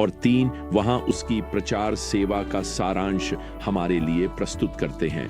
और 3 वहां उसकी प्रचार सेवा का सारांश हमारे लिए प्रस्तुत करते हैं।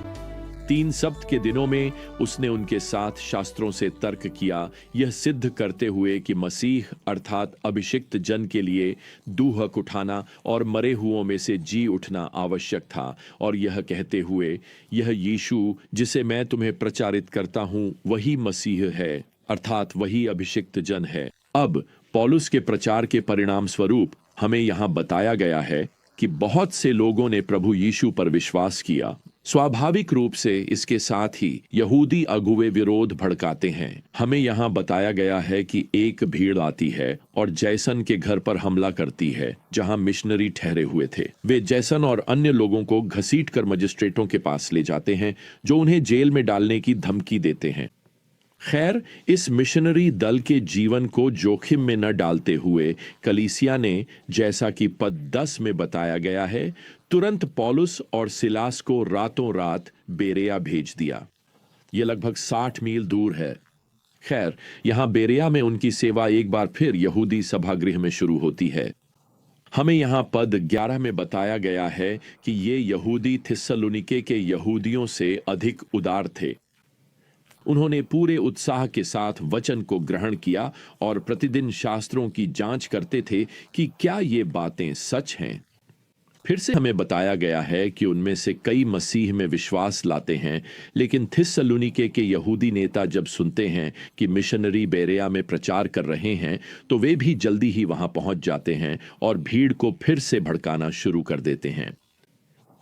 3 सप्त के दिनों में उसने उनके साथ शास्त्रों से तर्क किया, यह सिद्ध करते हुए कि मसीह अर्थात अभिषिक्त जन के लिए दूहक उठाना और मरे हुओं में से जी उठना आवश्यक था, और यह कहते हुए यह यीशु जिसे मैं तुम्हें प्रचारित करता हूं वही मसीह है, अर्थात वही अभिषिक्त जन है। अब पौलुस के प्रचार के परिणाम स्वरूप हमें यहां बताया गया है कि बहुत से लोगों ने प्रभु यीशु पर विश्वास किया। स्वाभाविक रूप से इसके साथ ही यहूदी अगुवे विरोध भड़काते हैं। हमें यहाँ बताया गया है कि एक भीड़ आती है और जैसन के घर पर हमला करती है जहाँ मिशनरी ठहरे हुए थे। वे जैसन और अन्य लोगों को घसीटकर मजिस्ट्रेटों के पास ले जाते हैं जो उन्हें जेल में डालने की धमकी देते हैं। खैर, इस मिशनरी दल के जीवन को जोखिम में न डालते हुए कलीसिया ने, जैसा कि पद 10 में बताया गया है, तुरंत पौलुस और सिलास को रातों रात बेरेया भेज दिया। यह लगभग 60 मील दूर है। खैर, यहां बेरेया में उनकी सेवा एक बार फिर यहूदी सभागृह में शुरू होती है। हमें यहां पद 11 में बताया गया है कि ये यहूदी थिस्सलुनीके के यहूदियों से अधिक उदार थे। उन्होंने पूरे उत्साह के साथ वचन को ग्रहण किया और प्रतिदिन शास्त्रों की जांच करते थे कि क्या ये बातें सच हैं। फिर से हमें बताया गया है कि उनमें से कई मसीह में विश्वास लाते हैं, लेकिन थिस्सलुनीके के यहूदी नेता जब सुनते हैं कि मिशनरी बेरेया में प्रचार कर रहे हैं तो वे भी जल्दी ही वहां पहुंच जाते हैं और भीड़ को फिर से भड़काना शुरू कर देते हैं।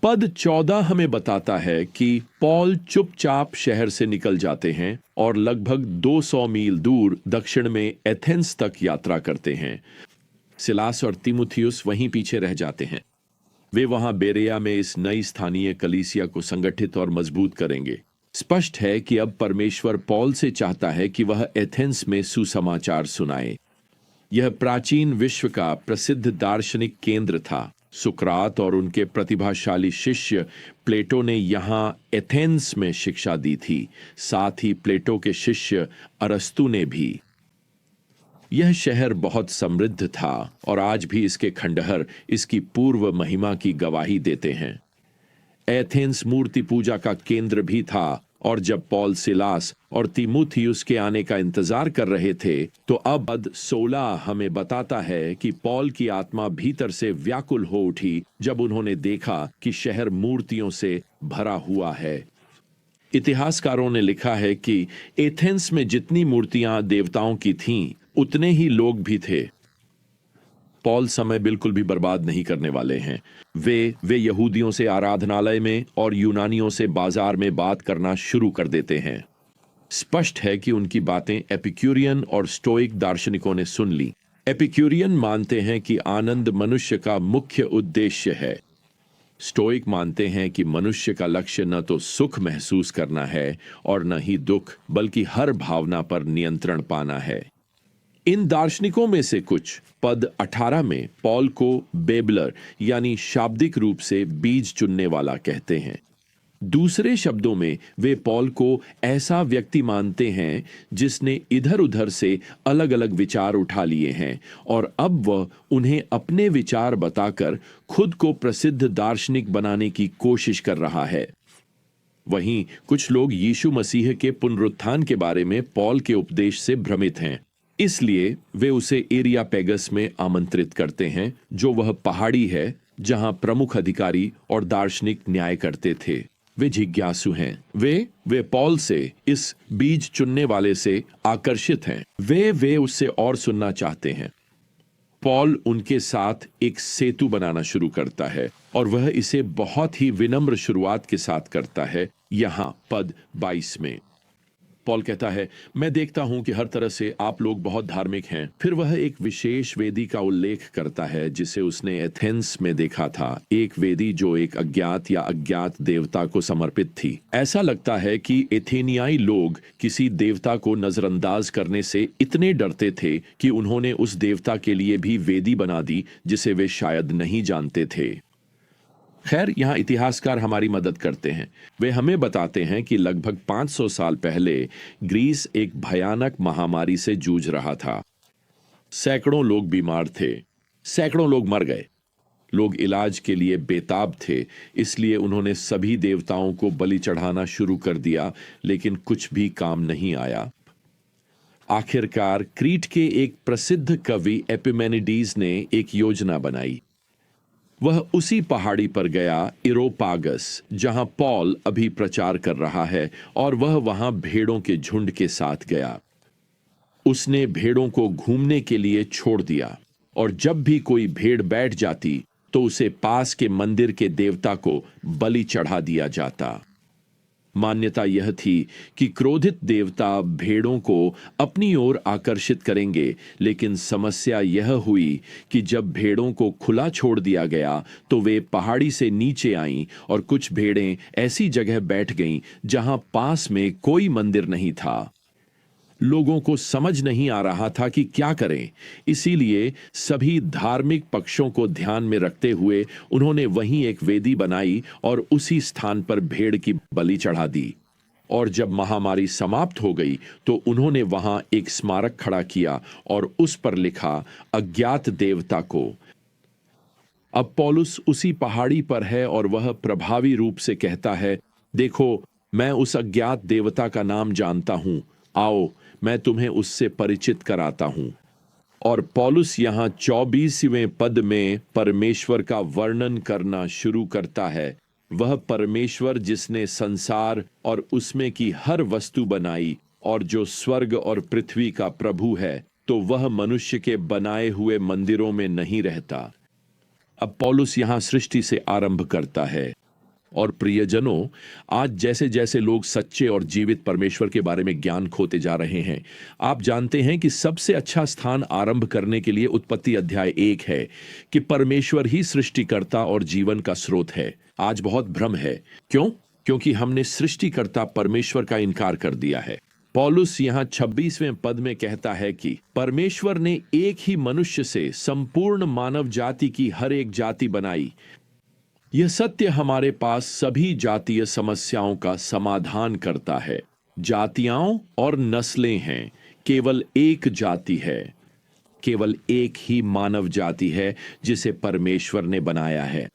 पद 14 हमें बताता है कि पौल चुपचाप शहर से निकल जाते हैं और लगभग 200 मील दूर दक्षिण में एथेंस तक यात्रा करते हैं। सिलास और तीमुथियुस वहीं पीछे रह जाते हैं। वे वहां बेरेया में इस नई स्थानीय कलीसिया को संगठित और मजबूत करेंगे। स्पष्ट है कि अब परमेश्वर पौल से चाहता है कि वह एथेंस में सुसमाचार सुनाए। यह प्राचीन विश्व का प्रसिद्ध दार्शनिक केंद्र था। सुकरात और उनके प्रतिभाशाली शिष्य प्लेटो ने यहाँ एथेंस में शिक्षा दी थी। साथ ही प्लेटो के शिष्य अरस्तु ने भी। यह शहर बहुत समृद्ध था और आज भी इसके खंडहर इसकी पूर्व महिमा की गवाही देते हैं। एथेंस मूर्ति पूजा का केंद्र भी था, और जब पौल सिलास और तीमुथियुस के आने का इंतजार कर रहे थे तो अब पद 16 हमें बताता है कि पौल की आत्मा भीतर से व्याकुल हो उठी जब उन्होंने देखा कि शहर मूर्तियों से भरा हुआ है। इतिहासकारों ने लिखा है कि एथेंस में जितनी मूर्तियां देवताओं की थीं, उतने ही लोग भी थे। पौल समय बिल्कुल भी बर्बाद नहीं करने वाले हैं। वे यहूदियों से आराधनालय में और यूनानियों से बाजार में बात करना शुरू कर देते हैं। स्पष्ट है कि उनकी बातें एपिक्यूरियन और स्टोइक दार्शनिकों ने सुन ली। एपिक्यूरियन मानते हैं कि आनंद मनुष्य का मुख्य उद्देश्य है। स्टोइक मानते हैं कि मनुष्य का लक्ष्य न तो सुख महसूस करना है और न ही दुख, बल्कि हर भावना पर नियंत्रण पाना है। इन दार्शनिकों में से कुछ पद 18 में पौल को बेबलर यानी शाब्दिक रूप से बीज चुनने वाला कहते हैं। दूसरे शब्दों में वे पौल को ऐसा व्यक्ति मानते हैं जिसने इधर उधर से अलग अलग विचार उठा लिए हैं और अब वह उन्हें अपने विचार बताकर खुद को प्रसिद्ध दार्शनिक बनाने की कोशिश कर रहा है। वहीं कुछ लोग यीशु मसीह के पुनरुत्थान के बारे में पौल के उपदेश से भ्रमित हैं। इसलिए वे उसे एरियापेगस में आमंत्रित करते हैं, जो वह पहाड़ी है जहां प्रमुख अधिकारी और दार्शनिक न्याय करते थे। वे जिज्ञासु हैं। वे पौल से, इस बीज चुनने वाले से आकर्षित हैं। वे उससे और सुनना चाहते हैं। पौल उनके साथ एक सेतु बनाना शुरू करता है और वह इसे बहुत ही विनम्र शुरुआत के साथ करता है। यहां पद 22 में पौल कहता है, मैं देखता हूं कि हर तरह से आप लोग बहुत धार्मिक हैं। फिर वह एक विशेष वेदी का उल्लेख करता है जिसे उसने एथेंस में देखा था। एक वेदी जो एक अज्ञात या अज्ञात देवता को समर्पित थी। ऐसा लगता है कि एथेनियाई लोग किसी देवता को नजरअंदाज करने से इतने डरते थे कि उन्होंने उस देवता के लिए भी वेदी बना दी जिसे वे शायद नहीं जानते थे। खैर, यहां इतिहासकार हमारी मदद करते हैं। वे हमें बताते हैं कि लगभग 500 साल पहले ग्रीस एक भयानक महामारी से जूझ रहा था। सैकड़ों लोग बीमार थे। सैकड़ों लोग मर गए। लोग इलाज के लिए बेताब थे, इसलिए उन्होंने सभी देवताओं को बलि चढ़ाना शुरू कर दिया, लेकिन कुछ भी काम नहीं आया। आखिरकार क्रीट के एक प्रसिद्ध कवि एपिमेनिडीज ने एक योजना बनाई। वह उसी पहाड़ी पर गया, इरोपागस, जहां पॉल अभी प्रचार कर रहा है, और वह वहां भेड़ों के झुंड के साथ गया। उसने भेड़ों को घूमने के लिए छोड़ दिया, और जब भी कोई भेड़ बैठ जाती तो उसे पास के मंदिर के देवता को बलि चढ़ा दिया जाता। मान्यता यह थी कि क्रोधित देवता भेड़ों को अपनी ओर आकर्षित करेंगे, लेकिन समस्या यह हुई कि जब भेड़ों को खुला छोड़ दिया गया तो वे पहाड़ी से नीचे आईं, और कुछ भेड़ें ऐसी जगह बैठ गईं जहां पास में कोई मंदिर नहीं था। लोगों को समझ नहीं आ रहा था कि क्या करें, इसीलिए सभी धार्मिक पक्षों को ध्यान में रखते हुए उन्होंने वहीं एक वेदी बनाई और उसी स्थान पर भेड़ की बलि चढ़ा दी। और जब महामारी समाप्त हो गई तो उन्होंने वहां एक स्मारक खड़ा किया और उस पर लिखा, अज्ञात देवता को। अब पौलुस उसी पहाड़ी पर है और वह प्रभावी रूप से कहता है, देखो, मैं उस अज्ञात देवता का नाम जानता हूं, आओ मैं तुम्हें उससे परिचित कराता हूं। और पौलुस यहां 24वें पद में परमेश्वर का वर्णन करना शुरू करता है। वह परमेश्वर जिसने संसार और उसमें की हर वस्तु बनाई, और जो स्वर्ग और पृथ्वी का प्रभु है, तो वह मनुष्य के बनाए हुए मंदिरों में नहीं रहता। अब पौलुस यहां सृष्टि से आरंभ करता है। और प्रियजनों, आज जैसे जैसे लोग सच्चे और जीवित परमेश्वर के बारे में ज्ञान खोते जा रहे हैं, आप जानते हैं कि सबसे अच्छा स्थान आरंभ करने के लिए उत्पत्ति अध्याय 1 है कि परमेश्वर ही सृष्टिकर्ता और जीवन का स्रोत है। आज बहुत भ्रम है। क्यों? क्योंकि हमने सृष्टिकर्ता परमेश्वर का इनकार कर दिया है। पौलुस यहां 26वें पद में कहता है कि परमेश्वर ने एक ही मनुष्य से संपूर्ण मानव जाति की हर एक जाति बनाई। यह सत्य हमारे पास सभी जातीय समस्याओं का समाधान करता है। जातियां और नस्लें हैं, केवल एक जाति है, केवल एक ही मानव जाति है जिसे परमेश्वर ने बनाया है।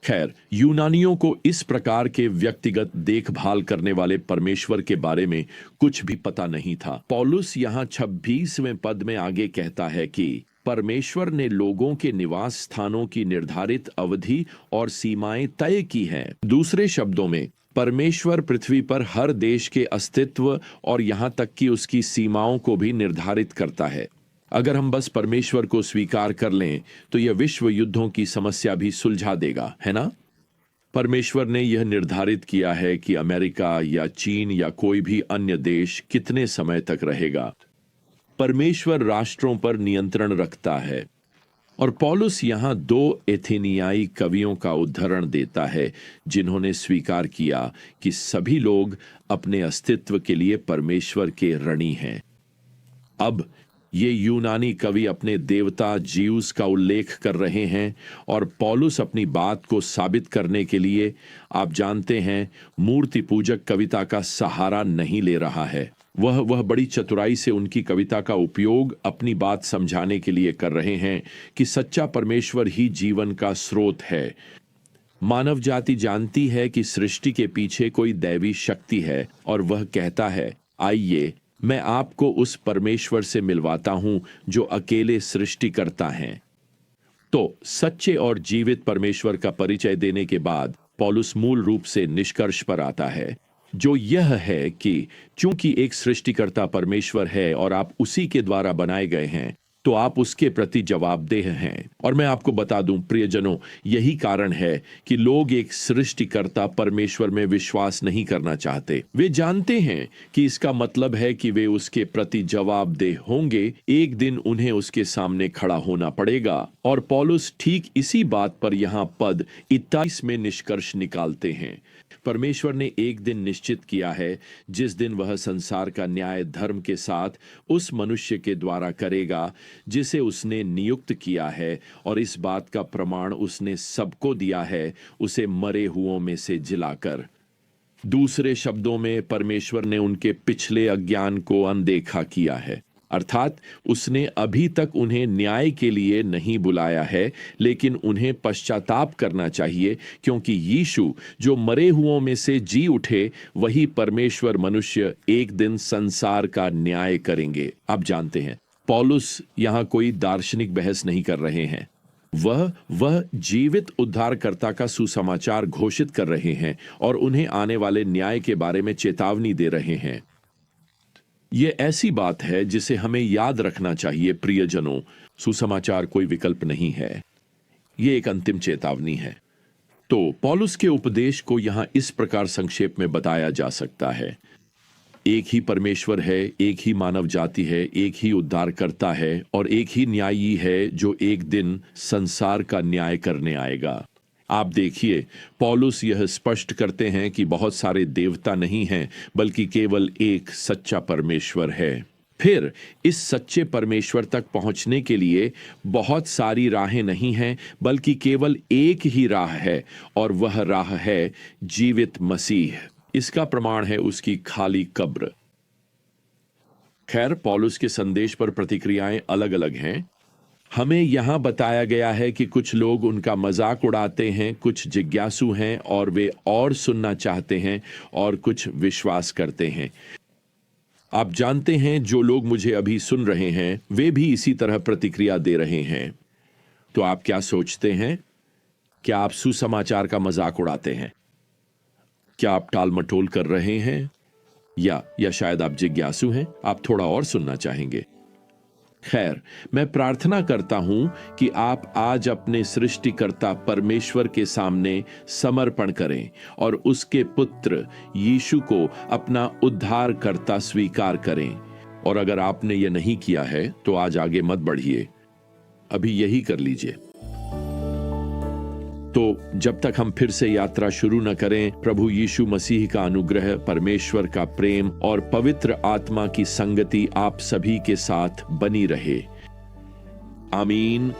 खैर, यूनानियों को इस प्रकार के व्यक्तिगत देखभाल करने वाले परमेश्वर के बारे में कुछ भी पता नहीं था। पौलुस यहां 26वें पद में आगे कहता है कि परमेश्वर ने लोगों के निवास स्थानों की निर्धारित अवधि और सीमाएं तय की हैं। दूसरे शब्दों में, परमेश्वर पृथ्वी पर हर देश के अस्तित्व और यहां तक कि उसकी सीमाओं को भी निर्धारित करता है। अगर हम बस परमेश्वर को स्वीकार कर लें तो यह विश्व युद्धों की समस्या भी सुलझा देगा, है ना? परमेश्वर ने यह निर्धारित किया है कि अमेरिका या चीन या कोई भी अन्य देश कितने समय तक रहेगा। परमेश्वर राष्ट्रों पर नियंत्रण रखता है। और पौलुस यहां 2 एथेनियाई कवियों का उदाहरण देता है जिन्होंने स्वीकार किया कि सभी लोग अपने अस्तित्व के लिए परमेश्वर के ऋणी हैं। अब ये यूनानी कवि अपने देवता ज्यूस का उल्लेख कर रहे हैं, और पौलुस अपनी बात को साबित करने के लिए, आप जानते हैं, मूर्ति पूजक कविता का सहारा नहीं ले रहा है। वह बड़ी चतुराई से उनकी कविता का उपयोग अपनी बात समझाने के लिए कर रहे हैं कि सच्चा परमेश्वर ही जीवन का स्रोत है। मानव जाति जानती है कि सृष्टि के पीछे कोई दैवी शक्ति है, और वह कहता है, आइए मैं आपको उस परमेश्वर से मिलवाता हूं जो अकेले सृष्टिकर्ता हैं। तो सच्चे और जीवित परमेश्वर का परिचय देने के बाद पौलुस मूल रूप से निष्कर्ष पर आता है, जो यह है कि चूंकि एक सृष्टिकर्ता परमेश्वर है और आप उसी के द्वारा बनाए गए हैं, तो आप उसके प्रति जवाबदेह हैं। और मैं आपको बता दूं प्रियजनों, यही कारण है कि लोग एक सृष्टिकर्ता परमेश्वर में विश्वास नहीं करना चाहते। वे जानते हैं कि इसका मतलब है कि वे उसके प्रति जवाबदेह होंगे, एक दिन उन्हें उसके सामने खड़ा होना पड़ेगा। और पौलुस ठीक इसी बात पर यहां पद 21 में निष्कर्ष निकालते हैं। परमेश्वर ने एक दिन निश्चित किया है जिस दिन वह संसार का न्याय धर्म के साथ उस मनुष्य के द्वारा करेगा जिसे उसने नियुक्त किया है, और इस बात का प्रमाण उसने सबको दिया है, उसे मरे हुओं में से जिलाकर। दूसरे शब्दों में, परमेश्वर ने उनके पिछले अज्ञान को अनदेखा किया है। अर्थात उसने अभी तक उन्हें न्याय के लिए नहीं बुलाया है, लेकिन उन्हें पश्चाताप करना चाहिए, क्योंकि यीशु जो मरे हुओं में से जी उठे, वही परमेश्वर मनुष्य एक दिन संसार का न्याय करेंगे। अब जानते हैं, पौलुस यहां कोई दार्शनिक बहस नहीं कर रहे हैं। वह जीवित उद्धारकर्ता का सुसमाचार घोषित कर रहे हैं और उन्हें आने वाले न्याय के बारे में चेतावनी दे रहे हैं। यह ऐसी बात है जिसे हमें याद रखना चाहिए प्रियजनों। सुसमाचार कोई विकल्प नहीं है, यह एक अंतिम चेतावनी है। तो पौलुस के उपदेश को यहां इस प्रकार संक्षेप में बताया जा सकता है। एक ही परमेश्वर है, एक ही मानव जाति है, एक ही उद्धारकर्ता है और एक ही न्यायी है जो एक दिन संसार का न्याय करने आएगा। आप देखिए, पौलुस यह स्पष्ट करते हैं कि बहुत सारे देवता नहीं हैं, बल्कि केवल एक सच्चा परमेश्वर है। फिर इस सच्चे परमेश्वर तक पहुंचने के लिए बहुत सारी राहें नहीं हैं, बल्कि केवल एक ही राह है, और वह राह है जीवित मसीह। इसका प्रमाण है उसकी खाली कब्र। खैर, पौलुस के संदेश पर प्रतिक्रियाएं अलग अलग हैं। हमें यहां बताया गया है कि कुछ लोग उनका मजाक उड़ाते हैं, कुछ जिज्ञासु हैं और वे और सुनना चाहते हैं, और कुछ विश्वास करते हैं। आप जानते हैं, जो लोग मुझे अभी सुन रहे हैं वे भी इसी तरह प्रतिक्रिया दे रहे हैं। तो आप क्या सोचते हैं? क्या आप सुसमाचार का मजाक उड़ाते हैं? क्या आप टाल मटोल कर रहे हैं? या शायद आप जिज्ञासु हैं, आप थोड़ा और सुनना चाहेंगे। खैर, मैं प्रार्थना करता हूं कि आप आज अपने सृष्टिकर्ता परमेश्वर के सामने समर्पण करें और उसके पुत्र यीशु को अपना उद्धारकर्ता स्वीकार करें। और अगर आपने यह नहीं किया है तो आज आगे मत बढ़िए, अभी यही कर लीजिए। तो जब तक हम फिर से यात्रा शुरू न करें, प्रभु यीशु मसीह का अनुग्रह, परमेश्वर का प्रेम और पवित्र आत्मा की संगति आप सभी के साथ बनी रहे। आमीन।